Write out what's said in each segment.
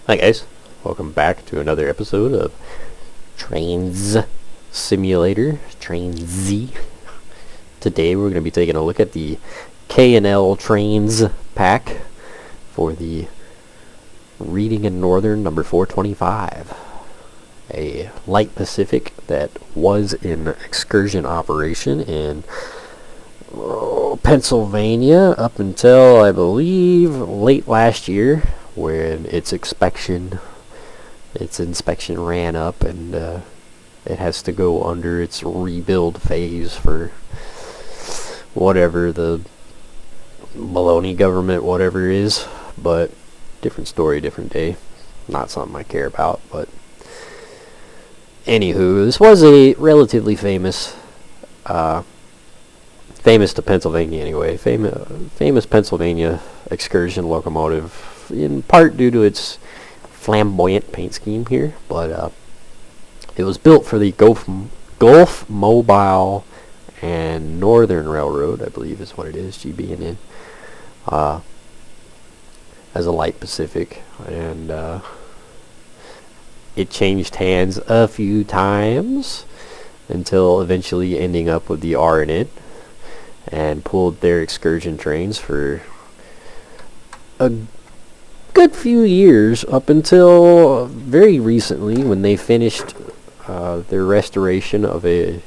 Hi guys, welcome back to another episode of Trainz Simulator, Trainz. Today we're going to be taking a look at the K&L Trainz pack for the Reading in Northern number 425. A light Pacific that was in excursion operation in Pennsylvania up until, I believe, late last year, when its inspection ran up, and it has to go under its rebuild phase for whatever the baloney government whatever is. But different story, different day. Not something I care about. But anywho, this was a relatively famous to Pennsylvania anyway, famous Pennsylvania excursion locomotive, in part due to its flamboyant paint scheme here, but it was built for the Gulf Mobile and Northern Railroad, I believe is what it is, GB&N, as a light Pacific, and it changed hands a few times until eventually ending up with the R&N, and pulled their excursion trains for a good few years, up until very recently when they finished their restoration of a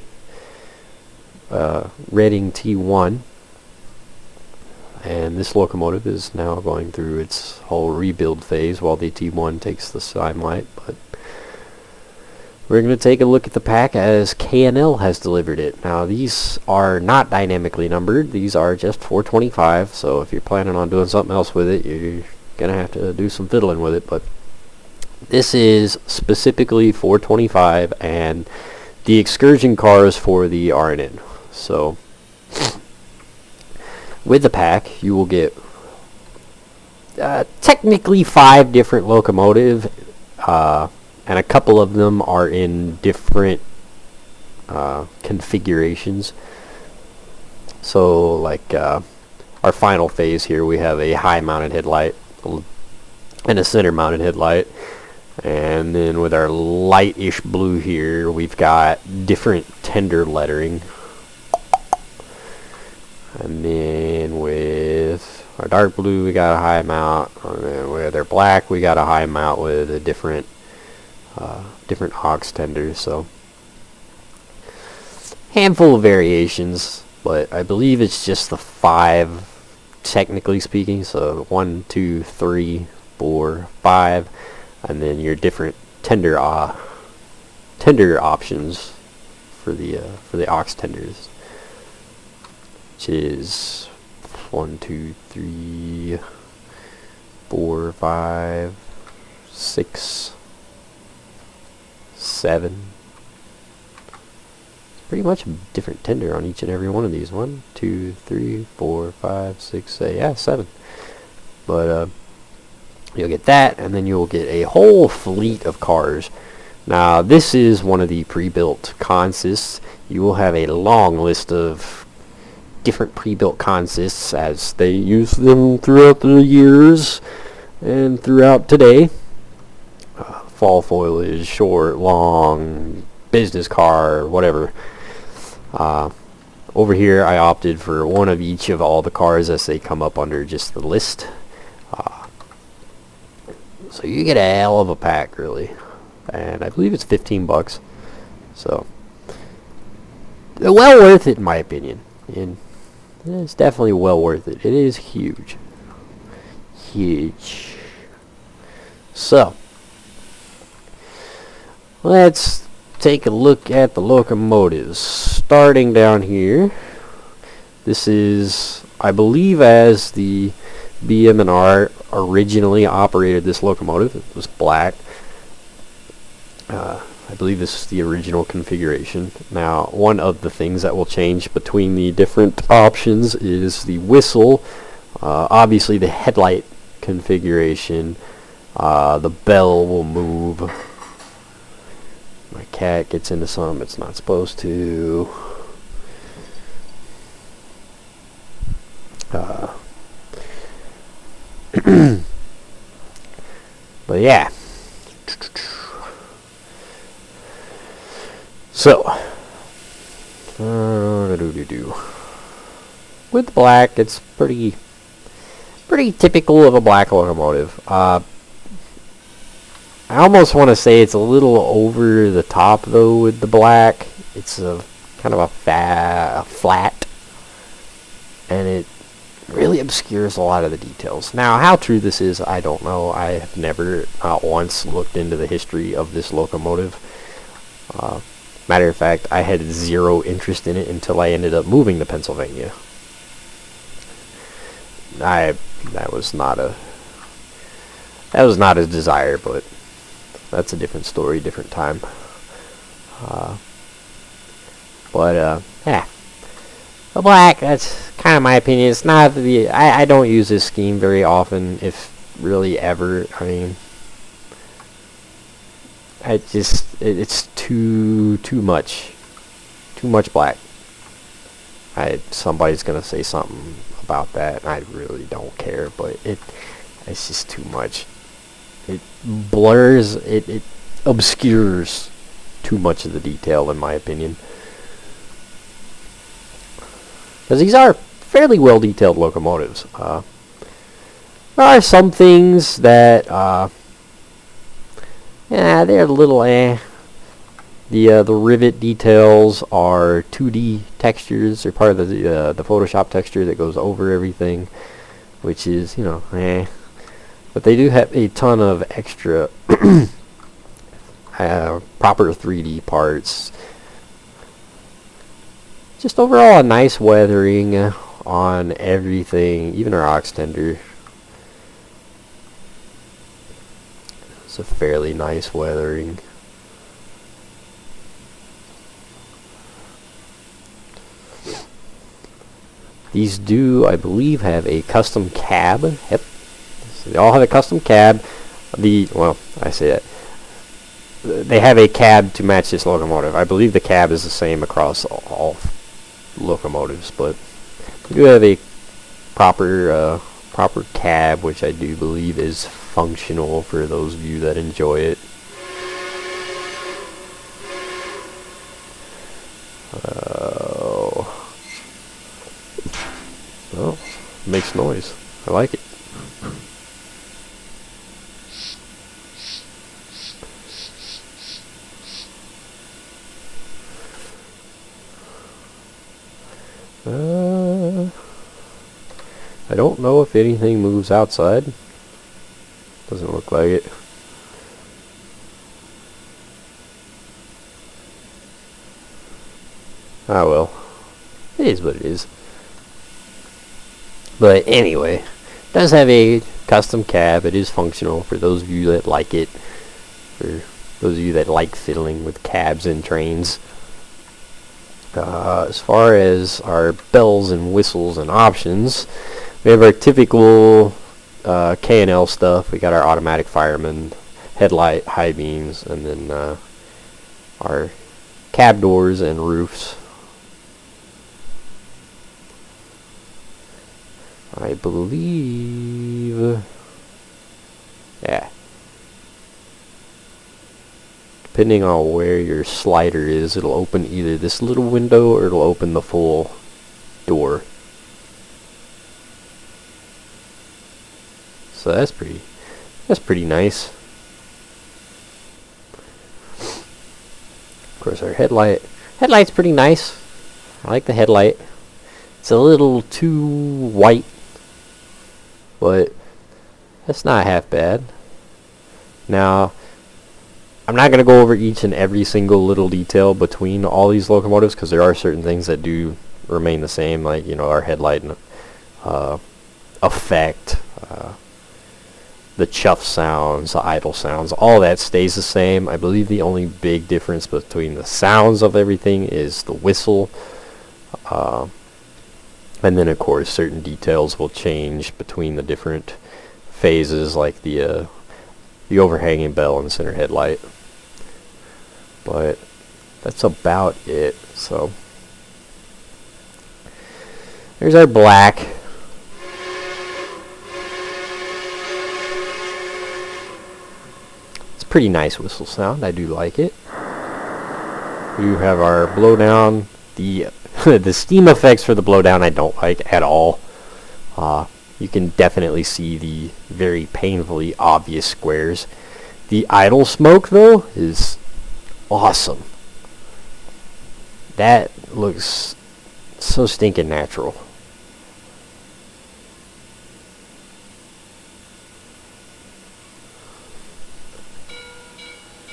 Reading T1, and this locomotive is now going through its whole rebuild phase while the T1 takes the limelight. But we're going to take a look at the pack as K&L has delivered it. Now, these are not dynamically numbered. These are just 425, so if you're planning on doing something else with it, you're going to have to do some fiddling with it. But this is specifically 425, and the excursion cars for the R&N. So, with the pack, you will get technically 5 different locomotives, and a couple of them are in different configurations. So, like our final phase here, we have a high mounted headlight and a center mounted headlight, and then with our lightish blue here, we've got different tender lettering, and then with our dark blue, we got a high mount, and then with our black, we got a high mount with a different aux tenders. So handful of variations, but I believe it's just the 5 technically speaking. So 1, 2, 3, 4, 5, and then your different tender options for the aux tenders, which is 1, 2, 3, 4, 5, 6, 7. Pretty much a different tender on each and every one of these. 1, 2, 3, 4, 5, 6, 7. But you'll get that, and then you'll get a whole fleet of cars. Now, this is one of the pre-built consists. You will have a long list of different pre-built consists as they use them throughout the years and throughout today. Fall foliage, short, long, business car, whatever. Over here, I opted for one of each of all the cars as they come up under just the list. So you get a hell of a pack, really. And I believe it's $15. So, well worth it in my opinion. And it's definitely well worth it. It is huge. Huge. So, let's take a look at the locomotives. Starting down here, this is, I believe, as the BM&R originally operated this locomotive. It was black. I believe this is the original configuration. Now, one of the things that will change between the different options is the whistle. Obviously, the headlight configuration. The bell will move. My cat gets into something it's not supposed to. But yeah. So, with black, it's pretty typical of a black locomotive. I almost want to say it's a little over the top though with the black. It's a kind of a flat, and it really obscures a lot of the details. Now, how true this is, I don't know. I have never once looked into the history of this locomotive. Matter of fact, I had zero interest in it until I ended up moving to Pennsylvania. That was not a desire, but that's a different story, different time. Yeah. The black, that's kind of my opinion. It's not I don't use this scheme very often, if really ever. I mean, it's too much black. Somebody's gonna say something about that, and I really don't care, but it's just too much. It blurs, it obscures too much of the detail, in my opinion. Because these are fairly well detailed locomotives. There are some things that they're a little The rivet details are 2D textures. They're part of the Photoshop texture that goes over everything, which is, But they do have a ton of extra proper 3D parts. Just overall a nice weathering on everything, even our aux tender. It's a fairly nice weathering. These do, I believe, have a custom cab. Yep. So they all have a custom cab. I say that. They have a cab to match this locomotive. I believe the cab is the same across all locomotives, but we do have a proper cab, which I do believe is functional for those of you that enjoy it. Well, makes noise. I like it. I don't know if anything moves outside. Doesn't look like it. Ah well. It is what it is. But anyway, it does have a custom cab. It is functional for those of you that like it. For those of you that like fiddling with cabs and trains. As far as our bells and whistles and options, we have our typical K&L stuff. We got our automatic fireman, headlight, high beams, and then our cab doors and roofs. I believe, yeah. Depending on where your slider is, it'll open either this little window or it'll open the full door. So that's pretty nice. Of course, our headlight's pretty nice. I like the headlight. It's a little too white, but that's not half bad. Now, I'm not going to go over each and every single little detail between all these locomotives, because there are certain things that do remain the same, like, our headlight effect, the chuff sounds, the idle sounds, all that stays the same. I believe the only big difference between the sounds of everything is the whistle, and then of course certain details will change between the different phases, like the overhanging bell and the center headlight. But that's about it. So there's our black. pretty nice whistle sound. I do like it. We have our blowdown. The the steam effects for the blowdown I don't like at all. You can definitely see the very painfully obvious squares. The idle smoke though is awesome. That looks so stinking natural.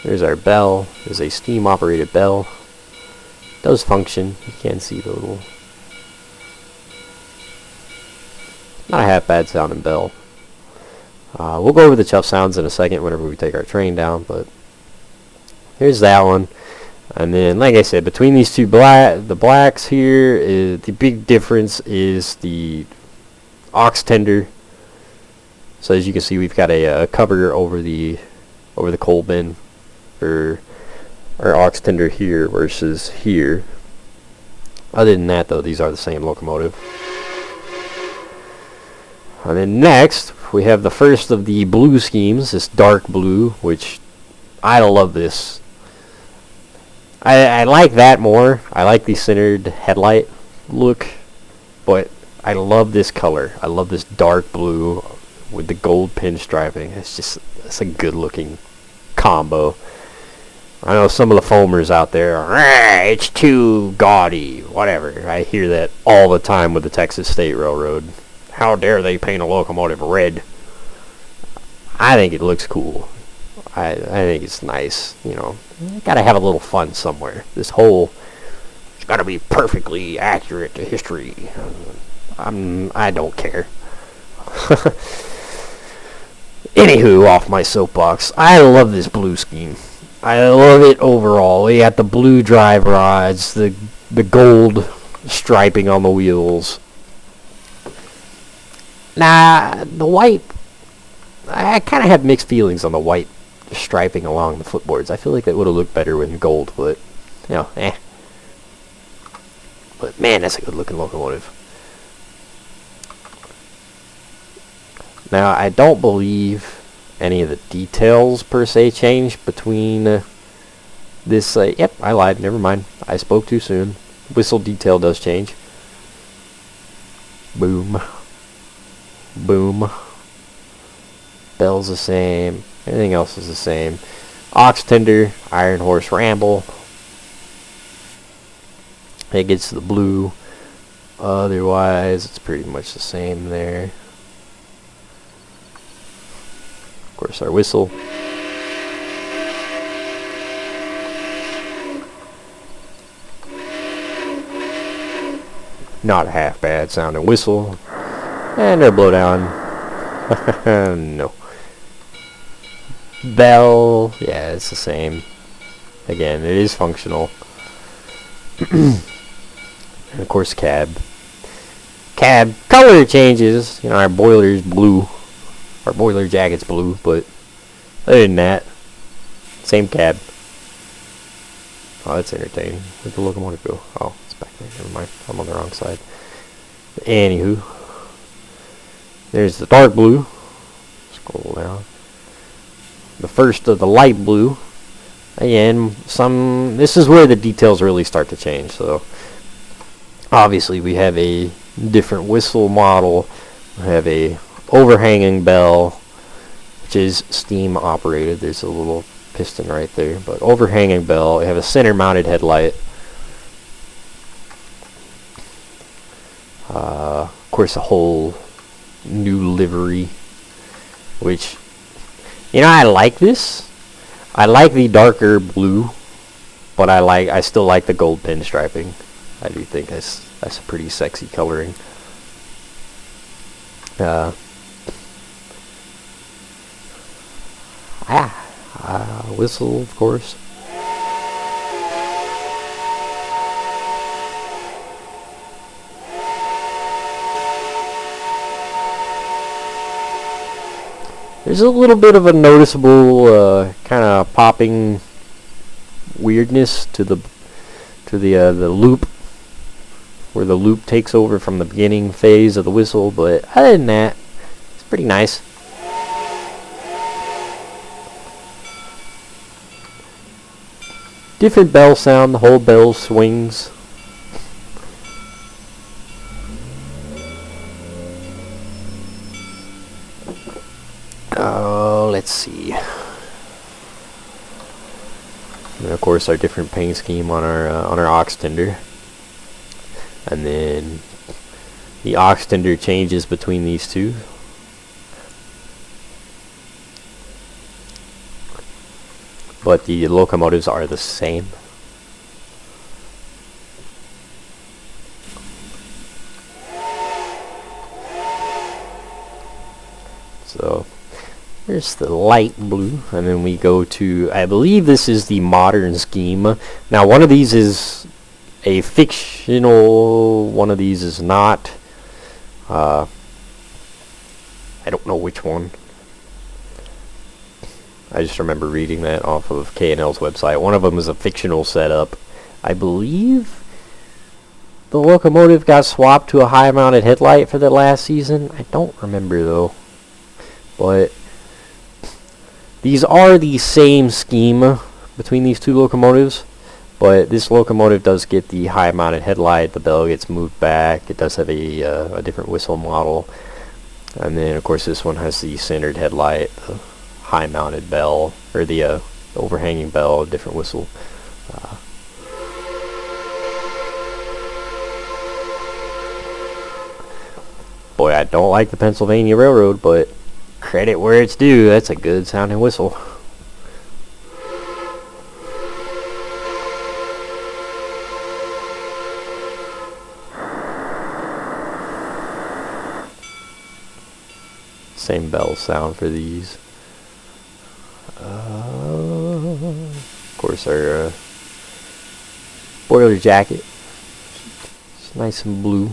There's our bell. There's a steam operated bell. Does function. You can see the little, not a half bad sounding bell. We'll go over the chuff sounds in a second whenever we take our train down, but here's that one. And then, like I said, between these two the blacks here, the big difference is the aux tender. So as you can see, we've got a cover over the coal bin for our aux tender here versus here. Other than that, though, these are the same locomotive. And then next, we have the first of the blue schemes, this dark blue, which I love this. I like that more. I like the centered headlight look, but I love this color. I love this dark blue with the gold pinstriping. It's a good looking combo. I know some of the foamers out there, it's too gaudy, whatever. I hear that all the time with the Texas State Railroad. How dare they paint a locomotive red? I think it looks cool. I think it's nice, you know. You gotta have a little fun somewhere. This whole, it's gotta be perfectly accurate to history. I don't care. Anywho, off my soapbox. I love this blue scheme. I love it overall. We got the blue drive rods, the gold striping on the wheels. Nah, the white, I kind of have mixed feelings on the white striping along the footboards. I feel like that would have looked better with gold, but, you know, But, man, that's a good looking locomotive. Now, I don't believe any of the details, per se, changed between this, yep, I lied, never mind. I spoke too soon. Whistle detail does change. Boom. Boom. Bell's the same. Everything else is the same. Aux tender, iron horse ramble. It gets the blue. Otherwise, it's pretty much the same there. Of course, our whistle. Not a half bad sounding whistle. And our blowdown. No. Bell, yeah, it's the same. Again, it is functional. And of course, cab. Cab color changes. You know, our boiler's blue. Our boiler jacket's blue, but other than that, same cab. Oh, that's entertaining. Where'd the locomotive go? Oh, it's back there. Never mind. I'm on the wrong side. Anywho, there's the dark blue. Scroll down. The first of the light blue. Again, this is where the details really start to change. So, obviously, we have a different whistle model. We have a overhanging bell, which is steam operated. There's a little piston right there, but overhanging bell. We have a center mounted headlight. Of course, a whole new livery, which, you know, I like this. I like the darker blue, but I still like the gold pinstriping. I do think that's a pretty sexy coloring. Whistle, of course. There's a little bit of a noticeable kind of popping weirdness to the loop, where the loop takes over from the beginning phase of the whistle, but other than that, it's pretty nice. different bell sound. The whole bell swings. Oh, let's see. And of course, our different paint scheme on our aux tender, and then the aux tender changes between these two. But the locomotives are the same. So there's the light blue, and then we go to, I believe this is the modern scheme. Now one of these is a fictional, one of these is not. I don't know which one. I just remember reading that off of K&L's website. One of them is a fictional setup. I believe the locomotive got swapped to a high-mounted headlight for the last season. I don't remember though. But these are the same scheme between these two locomotives. But this locomotive does get the high-mounted headlight. The bell gets moved back. It does have a different whistle model. And then, of course, this one has the centered headlight, the high-mounted bell, or the overhanging bell, different whistle. Boy, I don't like the Pennsylvania Railroad, but credit where it's due. That's a good sounding whistle. Same bell sound for these. Of course, our boiler jacket. It's nice and blue.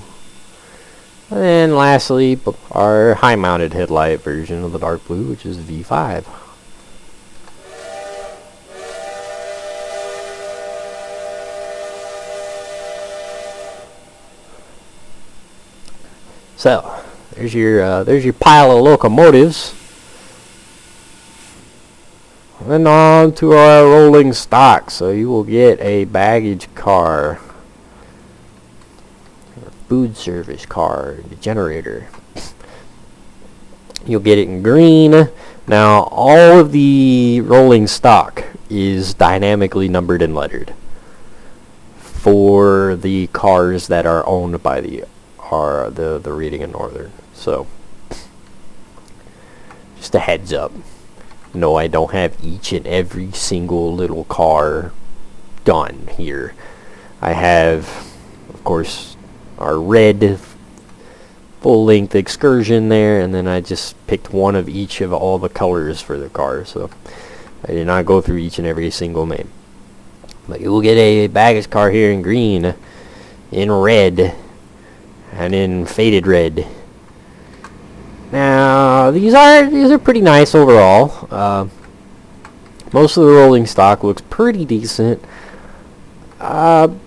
And then lastly, our high-mounted headlight version of the dark blue, which is V5. So there's your pile of locomotives. And on to our rolling stock. So you will get a baggage car, a food service car, the generator. You'll get it in green. Now all of the rolling stock is dynamically numbered and lettered for the cars that are owned by the Reading and Northern. So just a heads up. No, I don't have each and every single little car done here. I have, of course, our red full-length Excursion there, and then I just picked one of each of all the colors for the car. So I did not go through each and every single name. But you will get a baggage car here in green, in red, and in faded red. Now these are pretty nice overall. Most of the rolling stock looks pretty decent. There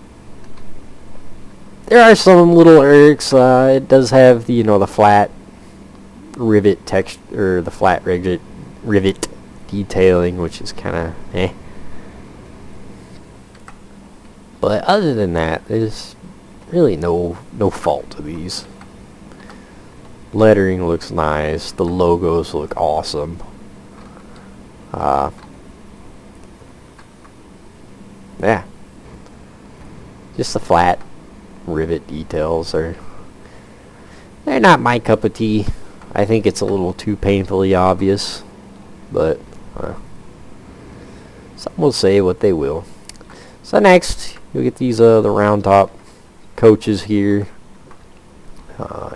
are some little irks. It does have the the flat rivet text, or the flat rivet detailing, which is kind of eh. But other than that, there's really no fault to these. Lettering looks nice. The logos look awesome. Yeah. Just the flat rivet details they're not my cup of tea. I think it's a little too painfully obvious, but some will say what they will. So next, you'll get these the round top coaches here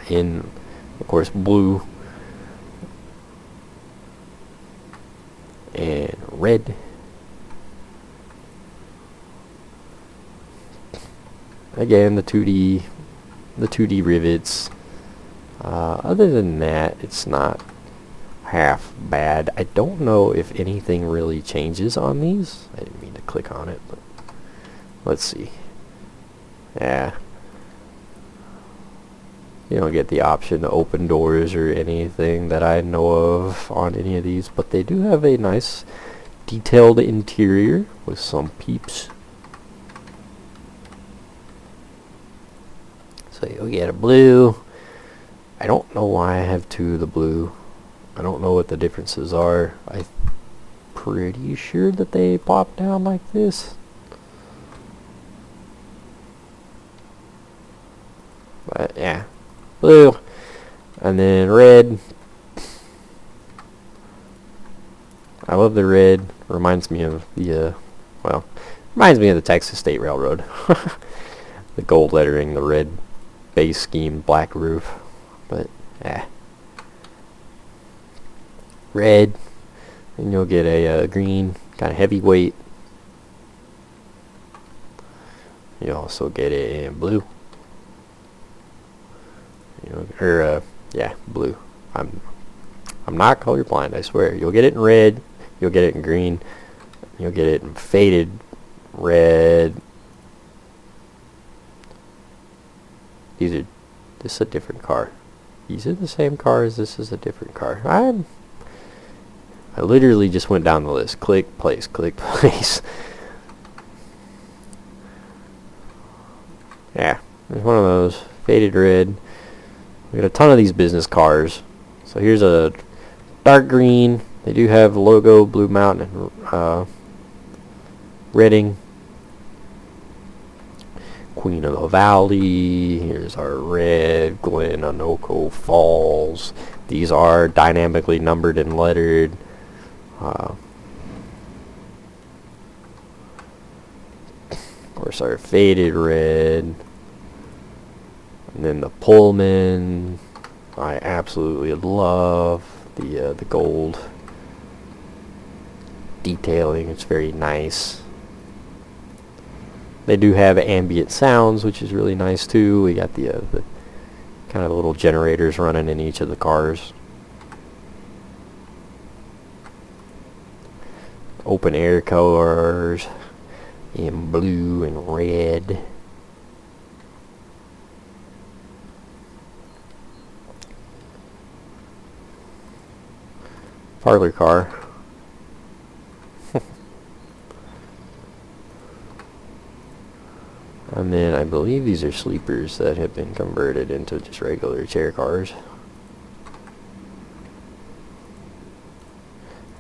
in, of course, blue and red. Again, the 2D rivets. Other than that, it's not half bad. I don't know if anything really changes on these. I didn't mean to click on it, but let's see. Yeah. You don't get the option to open doors or anything that I know of on any of these, but they do have a nice detailed interior with some peeps. So you'll get a blue. I don't know why I have two of the blue. I don't know what the differences are. I'm pretty sure that they pop down like this. But yeah, blue. And then red. I love the red. Reminds me of the, well, reminds me of the Texas State Railroad. The gold lettering, the red base scheme, black roof. But, yeah. Red. And you'll get a green, kind of heavyweight. You also get it in blue. Yeah, blue. I'm not colorblind, I swear. You'll get it in red, you'll get it in green, you'll get it in faded red. This is a different car. These are the same cars, this is a different car. I literally just went down the list. Click, place, click, place. Yeah, there's one of those. Faded red. We got a ton of these business cars. So here's a dark green. They do have logo, Blue Mountain, and Reading. Queen of the Valley. Here's our red, Glen Onoko Falls. These are dynamically numbered and lettered. Of course, our faded red. And then the Pullman. I absolutely love the gold detailing. It's very nice. They do have ambient sounds, which is really nice too. We got the kind of little generators running in each of the cars. Open air colors in blue and red. Parlor car. And then I believe these are sleepers that have been converted into just regular chair cars.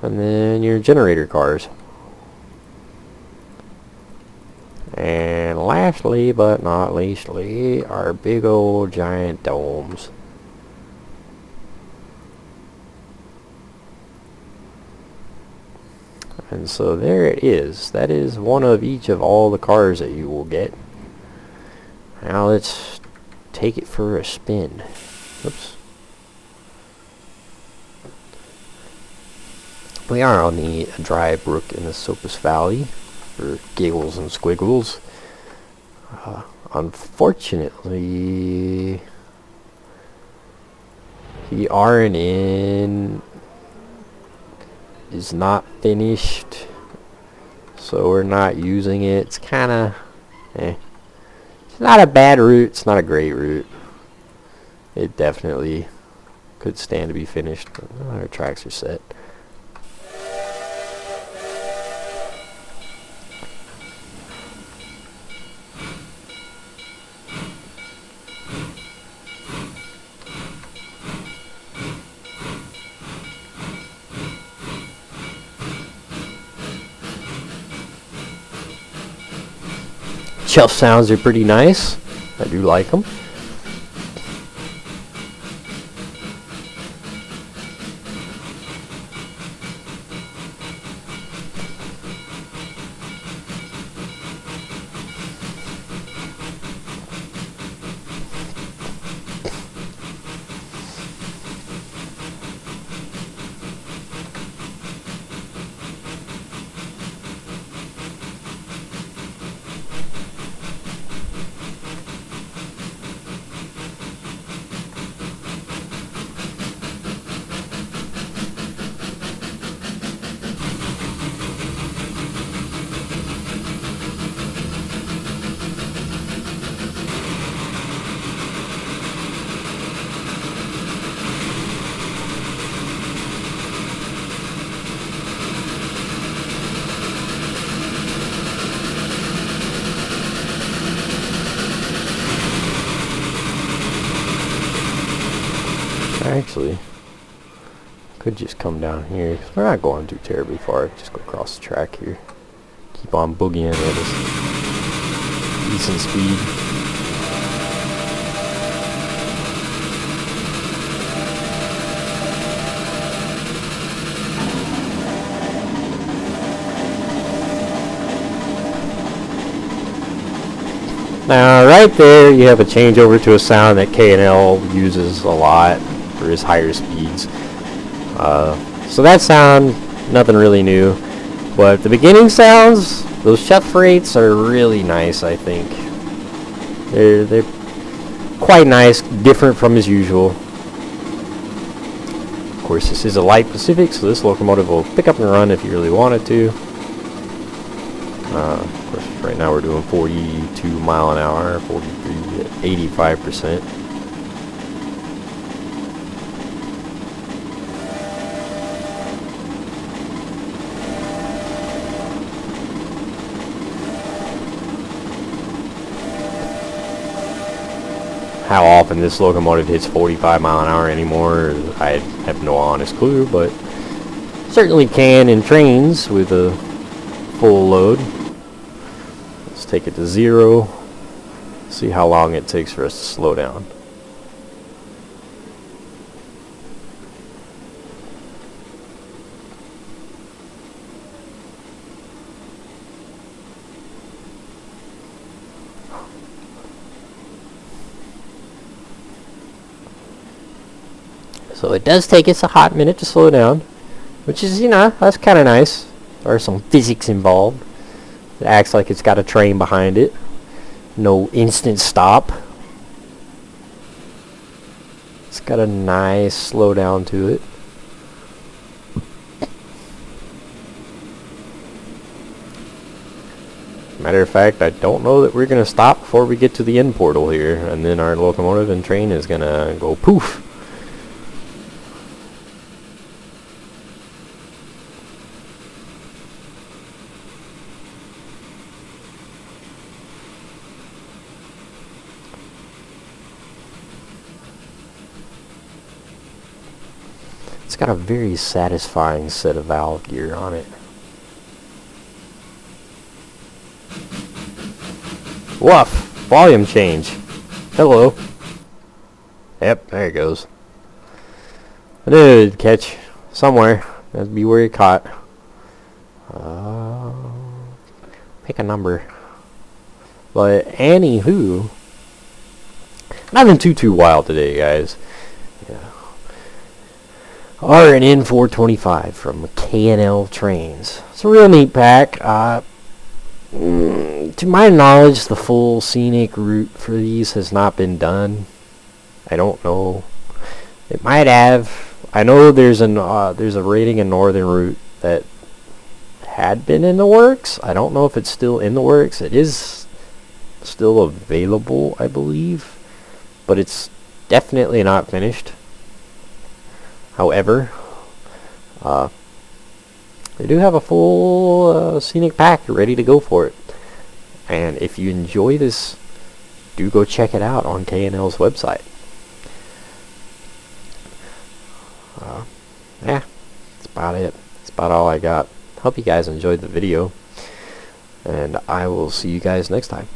And then your generator cars. And lastly but not leastly, our big old giant domes. And so there it is. That is one of each of all the cars that you will get. Now let's take it for a spin. Oops. We are on the dry brook in the Sopus Valley for giggles and squiggles. Unfortunately, the R&N is not finished, so we're not using it. It's kind of it's not a bad route, it's not a great route. It definitely could stand to be finished. Our tracks are set. Shelf sounds are pretty nice. I do like them. actually, could just come down here. We're not going too terribly far. Just go across the track here. Keep on boogieing at us. Decent speed. Now, right there, you have a changeover to a sound that K&L uses a lot for his higher speeds. So that sound, nothing really new. But the beginning sounds, those shuff rates are really nice, I think. They're quite nice, different from as usual. Of course, this is a light Pacific, so this locomotive will pick up and run if you really wanted to. Of course, right now we're doing 42 mile an hour, 43 at 85%. How often this locomotive hits 45 mile an hour anymore, I have no honest clue, but certainly can in trains with a full load. Let's take it to 0. See how long it takes for us to slow down. So it does take us a hot minute to slow down, which is, you know, that's kind of nice. There are some physics involved. It acts like it's got a train behind it. No instant stop. It's got a nice slow down to it. Matter of fact, I don't know that we're going to stop before we get to the end portal here, and then our locomotive and train is going to go poof. It's got a very satisfying set of valve gear on it. Woof! Volume change. Hello. Yep, there it goes. I knew it'd catch somewhere. That'd be where it caught. Pick a number. But anywho, nothing too wild today, guys. R&N 425 from K&L Trainz. It's a real neat pack. To my knowledge, the full scenic route for these has not been done. I don't know. It might have. I know there's a rating and northern route that had been in the works. I don't know if it's still in the works. It is still available, I believe, but it's definitely not finished. However, they do have a full scenic pack ready to go for it. And if you enjoy this, do go check it out on K&L's website. Yeah, that's about it. That's about all I got. Hope you guys enjoyed the video, and I will see you guys next time.